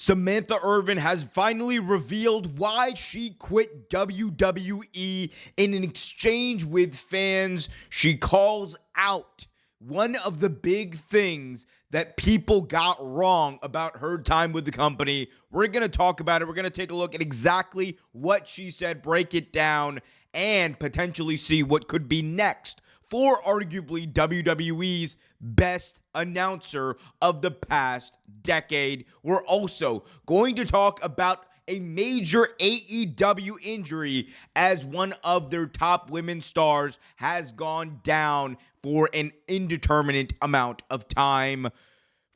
Samantha Irvin has finally revealed why she quit WWE in an exchange with fans. She calls out one of the big things that people got wrong about her time with the company. We're going to talk about it. We're going to take a look at exactly what she said, break it down, and potentially see what could be next for arguably WWE's best announcer of the past decade. We're also going to talk about a major AEW injury as one of their top women stars has gone down for an indeterminate amount of time.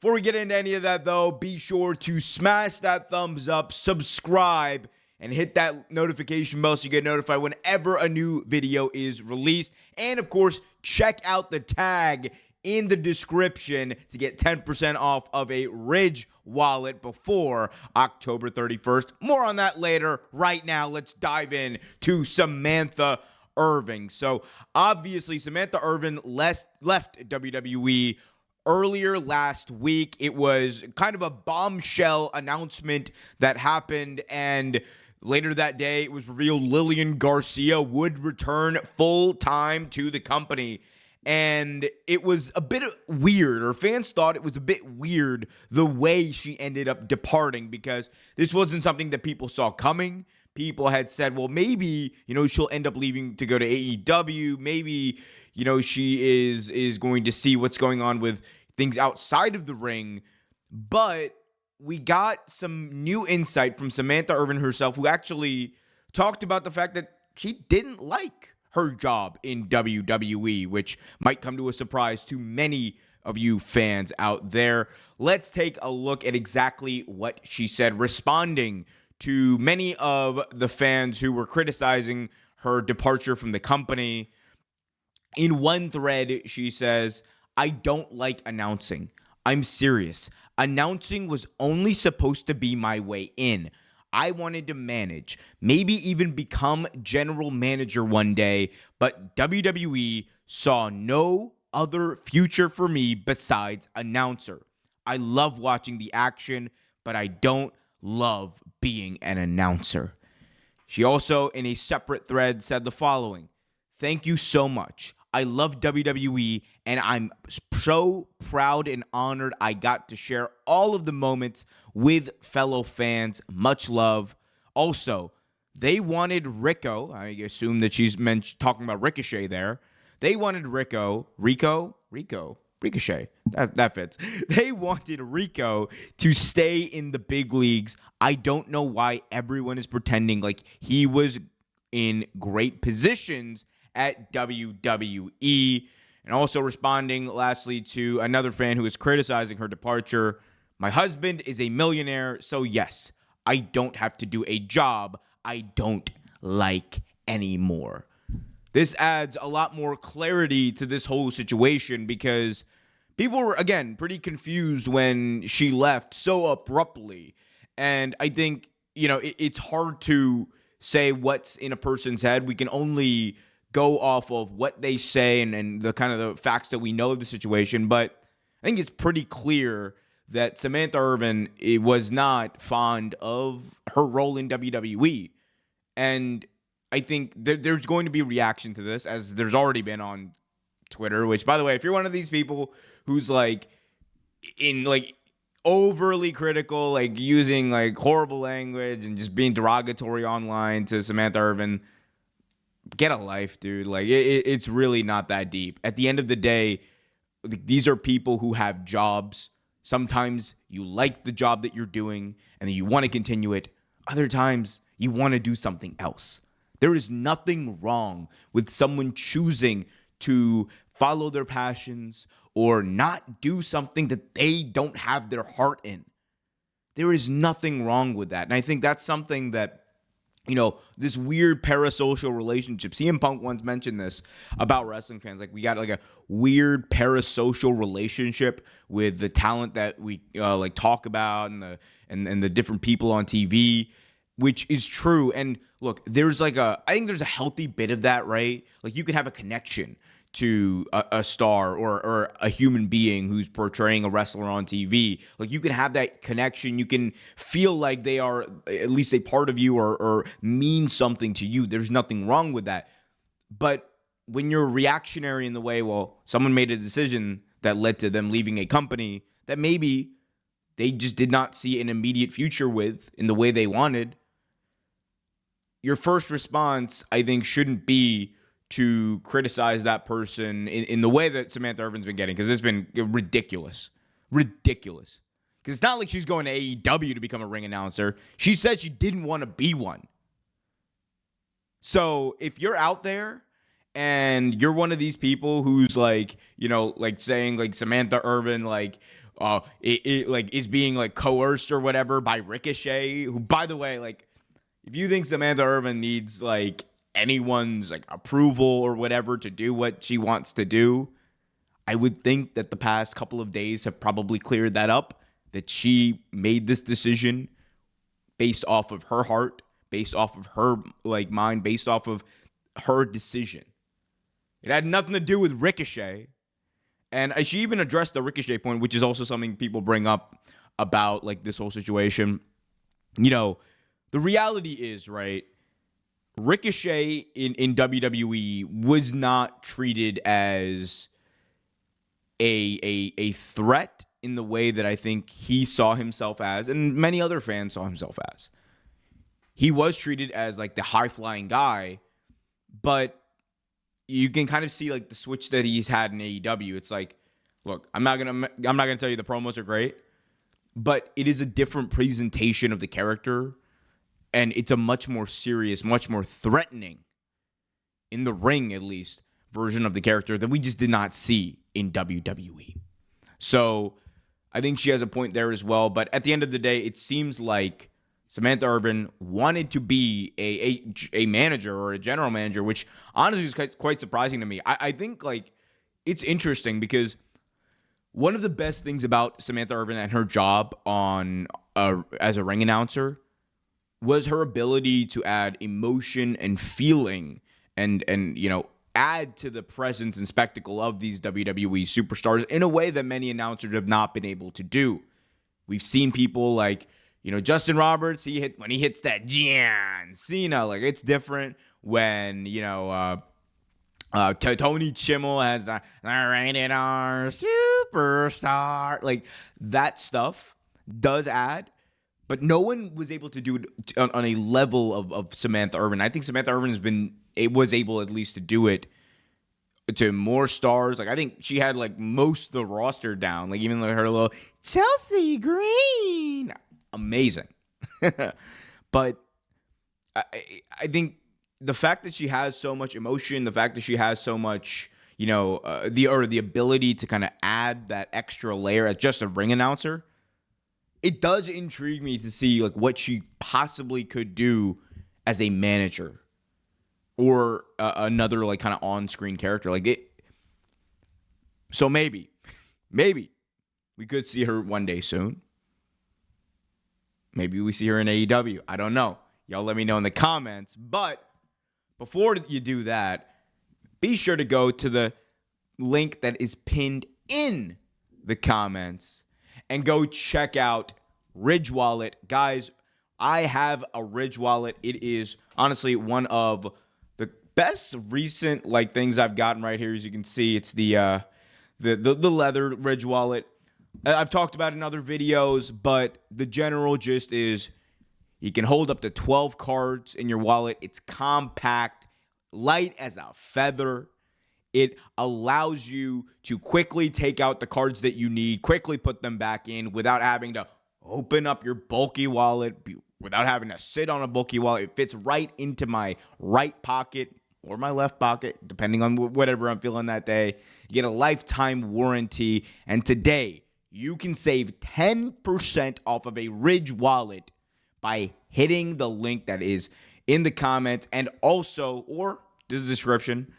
Before we get into any of that, though, be sure to smash that thumbs up, subscribe, and hit that notification bell so you get notified whenever a new video is released. And, of course, check out the tag in the description to get 10% off of a Ridge wallet before October 31st. More on that later. Right now, let's dive in to Samantha Irvin. So, obviously, Samantha Irvin left WWE earlier last week. It was kind of a bombshell announcement that happened, and later that day, it was revealed Lillian Garcia would return full-time to the company. And it was a bit weird, or fans thought it was a bit weird the way she ended up departing, because this wasn't something that people saw coming. People had said, well, maybe, she'll end up leaving to go to AEW. Maybe, she is going to see what's going on with things outside of the ring. But we got some new insight from Samantha Irvin herself, who actually talked about the fact that she didn't like her job in WWE, which might come to a surprise to many of you fans out there. Let's take a look at exactly what she said, responding to many of the fans who were criticizing her departure from the company. In one thread, she says, "I don't like announcing. I'm serious. Announcing was only supposed to be my way in. I wanted to manage, maybe even become general manager one day, but WWE saw no other future for me besides announcer. I love watching the action, but I don't love being an announcer." She also, in a separate thread, said the following: "Thank you so much. I love WWE, and I'm so proud and honored I got to share all of the moments with fellow fans. Much love." Also, they wanted Rico. I assume that she's talking about Ricochet there. They wanted Ricochet. That fits. They wanted Rico to stay in the big leagues. I don't know why everyone is pretending like he was in great positions at WWE. And also responding lastly to another fan who is criticizing her departure: "My husband is a millionaire, so yes, I don't have to do a job I don't like anymore." This adds a lot more clarity to this whole situation, because people were, again, pretty confused when she left so abruptly. And I think, it's hard to say what's in a person's head. We can only go off of what they say and the kind of the facts that we know of the situation. But I think it's pretty clear that Samantha Irvin was not fond of her role in WWE. And I think there's going to be a reaction to this, as there's already been on Twitter, which, by the way, if you're one of these people who's overly critical, using horrible language and just being derogatory online to Samantha Irvin, get a life, dude. It's really not that deep. At the end of the day, these are people who have jobs. Sometimes you like the job that you're doing and you want to continue it. Other times you want to do something else. There is nothing wrong with someone choosing to follow their passions or not do something that they don't have their heart in. There is nothing wrong with that. And I think that's something that, this weird parasocial relationship. CM Punk once mentioned this about wrestling fans. We got a weird parasocial relationship with the talent that we talk about and the different people on TV, which is true. And look, there's I think there's a healthy bit of that, right? You can have a connection to a star or a human being who's portraying a wrestler on TV. Like, you can have that connection. You can feel like they are at least a part of you or mean something to you. There's nothing wrong with that. But when you're reactionary in the way, well, someone made a decision that led to them leaving a company that maybe they just did not see an immediate future with in the way they wanted, your first response, I think, shouldn't be to criticize that person in the way that Samantha Irvin's been getting, because it's been ridiculous. Ridiculous. Because it's not like she's going to AEW to become a ring announcer. She said she didn't want to be one. So if you're out there and you're one of these people who's like, you know, like saying like Samantha Irvin, like, like is being like coerced or whatever by Ricochet, who, by the way, like, if you think Samantha Irvin needs like anyone's like approval or whatever to do what she wants to do, I would think that the past couple of days have probably cleared that up, that she made this decision based off of her heart, based off of her like mind, based off of her decision. It had nothing to do with Ricochet. And she even addressed the Ricochet point, which is also something people bring up about like this whole situation. You know, the reality is, right, Ricochet in WWE was not treated as a threat in the way that I think he saw himself as, and many other fans saw himself as. He was treated as like the high-flying guy, but you can kind of see like the switch that he's had in AEW. It's like, look, I'm not gonna tell you the promos are great, but it is a different presentation of the character, and it's a much more serious, much more threatening, in the ring at least, version of the character that we just did not see in WWE. So I think she has a point there as well. But at the end of the day, it seems like Samantha Irvin wanted to be a manager or a general manager, which honestly is quite surprising to me. I think like it's interesting because one of the best things about Samantha Irvin and her job as a ring announcer was her ability to add emotion and feeling and you know, add to the presence and spectacle of these WWE superstars in a way that many announcers have not been able to do. We've seen people like, you know, Justin Roberts, when he hits that John Cena, like it's different when, you know, Tony Chimmel has the rated R superstar. Like that stuff does add, but no one was able to do it on a level of Samantha Irvin. I think Samantha Irvin was able at least to do it to more stars. Like I think she had like most of the roster down. Like even like her little Chelsea Green, amazing. But I think the fact that she has so much emotion, the fact that she has so much, you know, the ability to kind of add that extra layer as just a ring announcer, it does intrigue me to see like what she possibly could do as a manager or another like kind of on-screen character. Like it. So maybe we could see her one day soon. Maybe we see her in AEW. I don't know. Y'all let me know in the comments. But before you do that, be sure to go to the link that is pinned in the comments and go check out Ridge Wallet. Guys, I have a Ridge Wallet. It is honestly one of the best recent like things I've gotten right here. As you can see, it's the leather Ridge Wallet. I've talked about it in other videos, but the general gist is you can hold up to 12 cards in your wallet. It's compact, light as a feather. It allows you to quickly take out the cards that you need, quickly put them back in without having to open up your bulky wallet, without having to sit on a bulky wallet. It fits right into my right pocket or my left pocket, depending on whatever I'm feeling that day. You get a lifetime warranty. And today, you can save 10% off of a Ridge Wallet by hitting the link that is in the comments and also, or the description,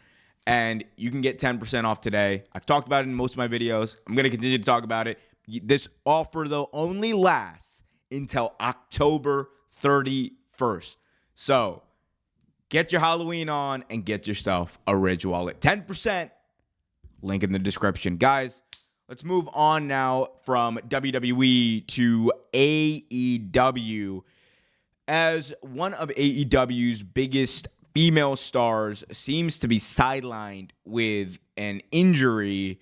and you can get 10% off today. I've talked about it in most of my videos. I'm going to continue to talk about it. This offer, though, only lasts until October 31st. So get your Halloween on and get yourself a Ridge Wallet. 10% Link in the description. Guys, let's move on now from WWE to AEW. As one of AEW's biggest female stars seems to be sidelined with an injury,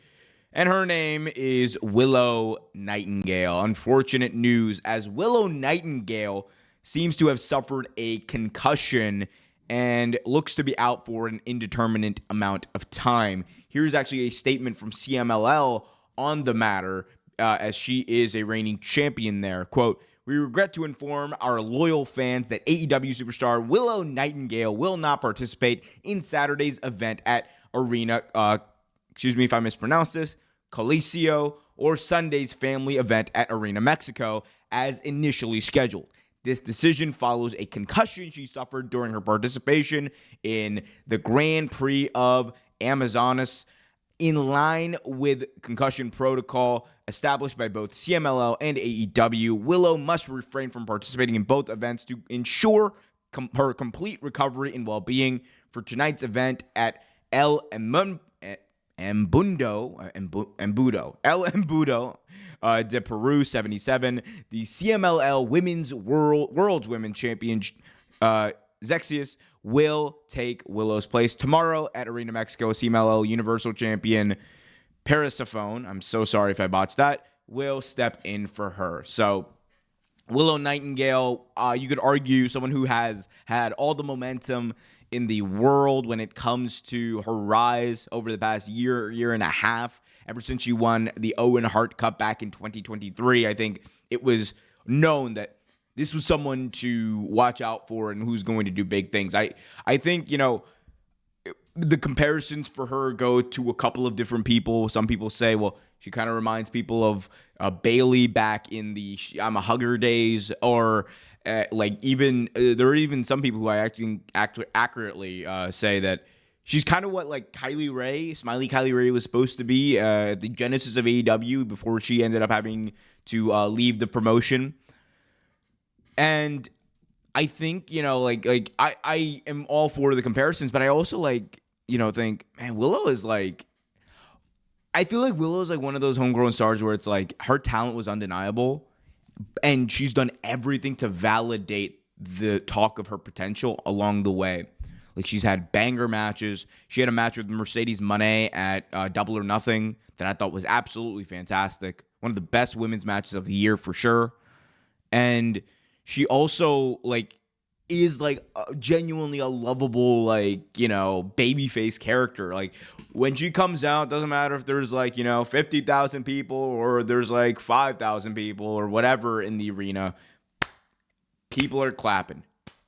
and her name is Willow Nightengale. Unfortunate news, as Willow Nightengale seems to have suffered a concussion and looks to be out for an indeterminate amount of time. Here's actually a statement from CMLL on the matter, as she is a reigning champion there. Quote, "We regret to inform our loyal fans that AEW superstar Willow Nightengale will not participate in Saturday's event at Arena, excuse me if I mispronounce this, Coliseo, or Sunday's family event at Arena Mexico as initially scheduled. This decision follows a concussion she suffered during her participation in the Grand Prix of Amazonas. In line with concussion protocol established by both CMLL and AEW, Willow must refrain from participating in both events to ensure her complete recovery and well-being. For tonight's event at El Embudo de Peru 77, the CMLL World's Women's Champion Zexius will take Willow's place. Tomorrow at Arena Mexico, CMLL Universal Champion Persephone, I'm so sorry if I botched that, will step in for her. So Willow Nightengale, you could argue someone who has had all the momentum in the world when it comes to her rise over the past year and a half, ever since she won the Owen Hart Cup back in 2023. I think it was known that this was someone to watch out for and who's going to do big things. I think, the comparisons for her go to a couple of different people. Some people say, well, she kind of reminds people of Bailey back in the I'm a Hugger days, or there are even some people who I actually accurately say that she's kind of what like Smiley Kylie Ray was supposed to be at the genesis of AEW before she ended up having to leave the promotion. And I think, I am all for the comparisons, but I also think, man, Willow is I feel like Willow is one of those homegrown stars where it's her talent was undeniable and she's done everything to validate the talk of her potential along the way. She's had banger matches. She had a match with Mercedes Moné at Double or Nothing that I thought was absolutely fantastic. One of the best women's matches of the year for sure. And she also is genuinely a lovable babyface character. When she comes out, doesn't matter if there's 50,000 people or there's 5,000 people or whatever in the arena. People are clapping.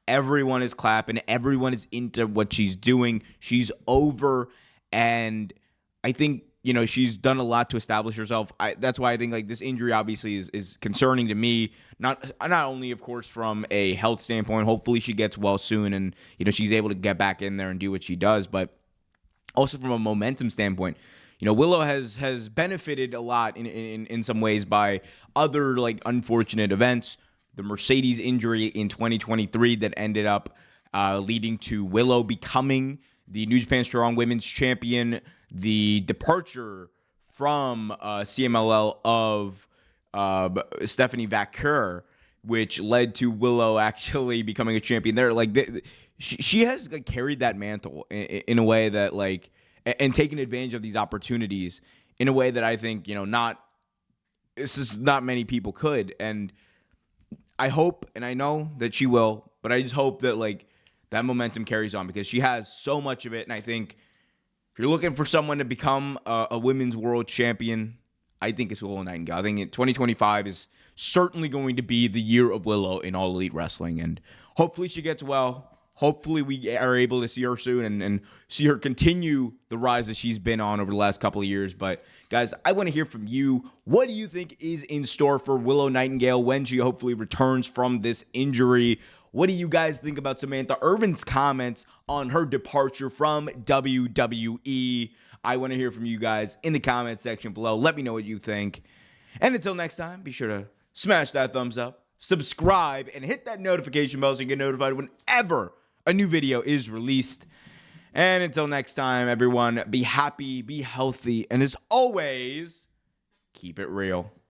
Everyone is clapping. Everyone is into what she's doing. She's over, and I think she's done a lot to establish herself. That's why I think this injury obviously is concerning to me. Not only, of course, from a health standpoint. Hopefully she gets well soon and she's able to get back in there and do what she does. But also from a momentum standpoint, Willow has benefited a lot in some ways by other unfortunate events. The Mercedes injury in 2023 that ended up leading to Willow becoming the New Japan Strong Women's Champion, the departure from CMLL of Stephanie Vaquer, which led to Willow actually becoming a champion there. She has carried that mantle in a way that and taken advantage of these opportunities in a way that I think not many people could. And I hope and I know that she will, but I just hope that that momentum carries on because she has so much of it. And I think if you're looking for someone to become a women's world champion, I think it's Willow Nightengale. I think 2025 is certainly going to be the year of Willow in All Elite Wrestling. And hopefully she gets well. Hopefully we are able to see her soon and see her continue the rise that she's been on over the last couple of years. But guys, I want to hear from you. What do you think is in store for Willow Nightengale when she hopefully returns from this injury? What do you guys think about Samantha Irvin's comments on her departure from WWE? I want to hear from you guys in the comment section below. Let me know what you think. And until next time, be sure to smash that thumbs up, subscribe, and hit that notification bell so you get notified whenever a new video is released. And until next time, everyone, be happy, be healthy, and as always, keep it real.